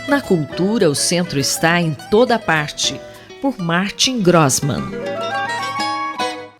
Na cultura, o centro está em toda parte, por Martin Grossmann.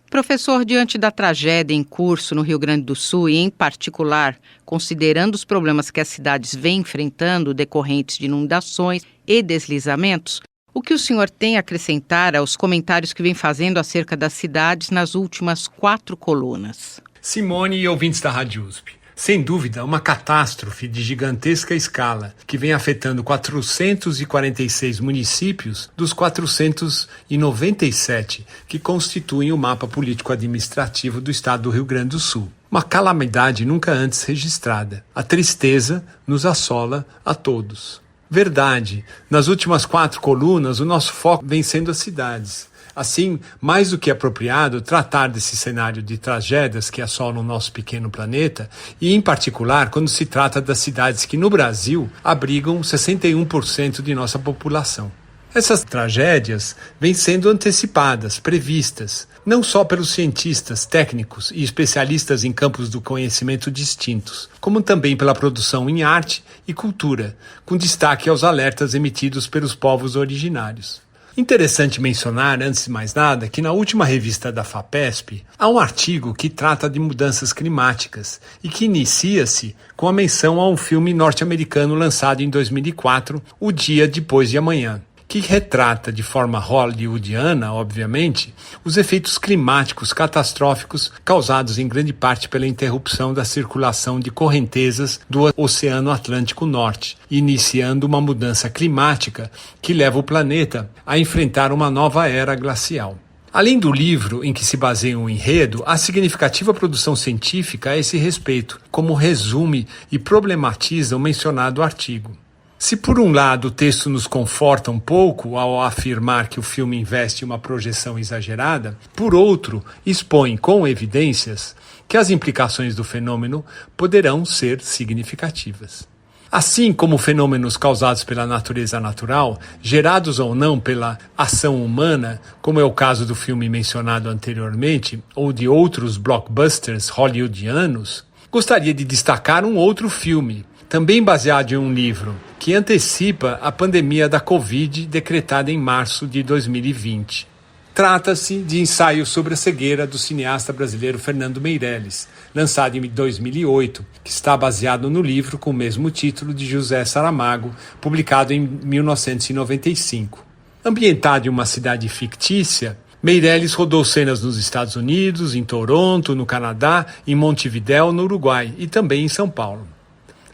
Professor, diante da tragédia em curso no Rio Grande do Sul e, em particular, considerando os problemas que as cidades vêm enfrentando decorrentes de inundações e deslizamentos, o que o senhor tem a acrescentar aos comentários que vem fazendo acerca das cidades nas últimas 4 colunas? Simone e ouvintes da Rádio USP. Sem dúvida, uma catástrofe de gigantesca escala que vem afetando 446 municípios dos 497 que constituem o mapa político-administrativo do estado do Rio Grande do Sul. Uma calamidade nunca antes registrada. A tristeza nos assola a todos. Verdade, nas últimas 4 colunas o nosso foco vem sendo as cidades. Assim, mais do que apropriado tratar desse cenário de tragédias que assolam o nosso pequeno planeta e, em particular, quando se trata das cidades que, no Brasil, abrigam 61% de nossa população. Essas tragédias vêm sendo antecipadas, previstas, não só pelos cientistas, técnicos e especialistas em campos do conhecimento distintos, como também pela produção em arte e cultura, com destaque aos alertas emitidos pelos povos originários. Interessante mencionar, antes de mais nada, que na última revista da FAPESP há um artigo que trata de mudanças climáticas e que inicia-se com a menção a um filme norte-americano lançado em 2004, O Dia Depois de Amanhã, que retrata de forma hollywoodiana, obviamente, os efeitos climáticos catastróficos causados em grande parte pela interrupção da circulação de correntezas do Oceano Atlântico Norte, iniciando uma mudança climática que leva o planeta a enfrentar uma nova era glacial. Além do livro em que se baseia o enredo, há significativa produção científica a esse respeito, como resume e problematiza o mencionado artigo. Se por um lado o texto nos conforta um pouco ao afirmar que o filme investe uma projeção exagerada, por outro, expõe com evidências que as implicações do fenômeno poderão ser significativas. Assim como fenômenos causados pela natureza natural, gerados ou não pela ação humana, como é o caso do filme mencionado anteriormente, ou de outros blockbusters hollywoodianos, gostaria de destacar um outro filme, também baseado em um livro, que antecipa a pandemia da Covid decretada em março de 2020. Trata-se de Ensaio sobre a Cegueira do cineasta brasileiro Fernando Meirelles, lançado em 2008, que está baseado no livro com o mesmo título de José Saramago, publicado em 1995. Ambientado em uma cidade fictícia, Meirelles rodou cenas nos Estados Unidos, em Toronto, no Canadá, em Montevidéu, no Uruguai e também em São Paulo.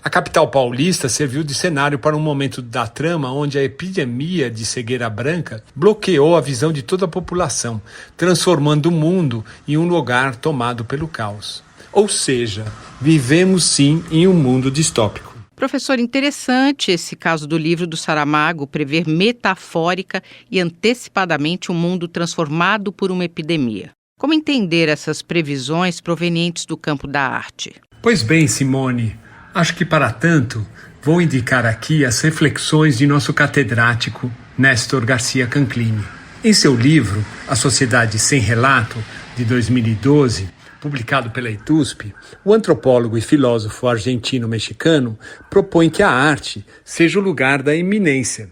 A capital paulista serviu de cenário para um momento da trama onde a epidemia de cegueira branca bloqueou a visão de toda a população, transformando o mundo em um lugar tomado pelo caos. Ou seja, vivemos sim em um mundo distópico. Professor, interessante esse caso do livro do Saramago prever metafórica e antecipadamente um mundo transformado por uma epidemia. Como entender essas previsões provenientes do campo da arte? Pois bem, Simone, acho que para tanto vou indicar aqui as reflexões de nosso catedrático Néstor Garcia Canclini. Em seu livro A Sociedade Sem Relato, de 2012, publicado pela ETUSP, o antropólogo e filósofo argentino-mexicano propõe que a arte seja o lugar da iminência.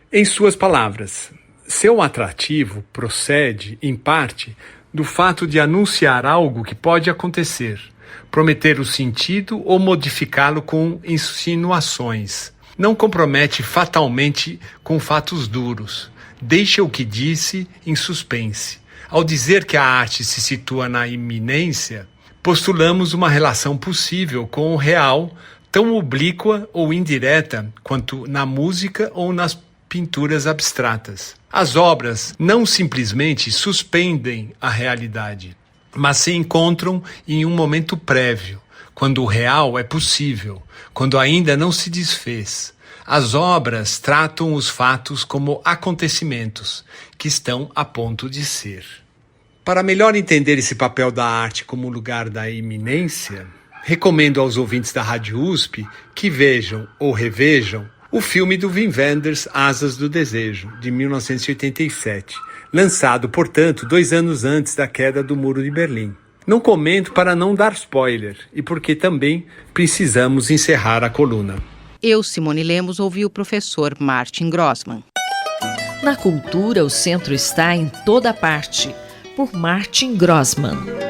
Em suas palavras, seu atrativo procede, em parte, do fato de anunciar algo que pode acontecer, prometer o sentido ou modificá-lo com insinuações. Não compromete fatalmente com fatos duros. Deixa o que disse em suspense. Ao dizer que a arte se situa na iminência, postulamos uma relação possível com o real, tão oblíqua ou indireta quanto na música ou nas pinturas abstratas. As obras não simplesmente suspendem a realidade, mas se encontram em um momento prévio, quando o real é possível, quando ainda não se desfez. As obras tratam os fatos como acontecimentos que estão a ponto de ser. Para melhor entender esse papel da arte como lugar da iminência, recomendo aos ouvintes da Rádio USP que vejam ou revejam o filme do Wim Wenders, Asas do Desejo, de 1987, lançado, portanto, 2 anos antes da queda do Muro de Berlim. Não comento para não dar spoiler e porque também precisamos encerrar a coluna. Eu, Simone Lemos, ouvi o professor Martin Grossmann. Na cultura, o centro está em toda parte, por Martin Grossmann.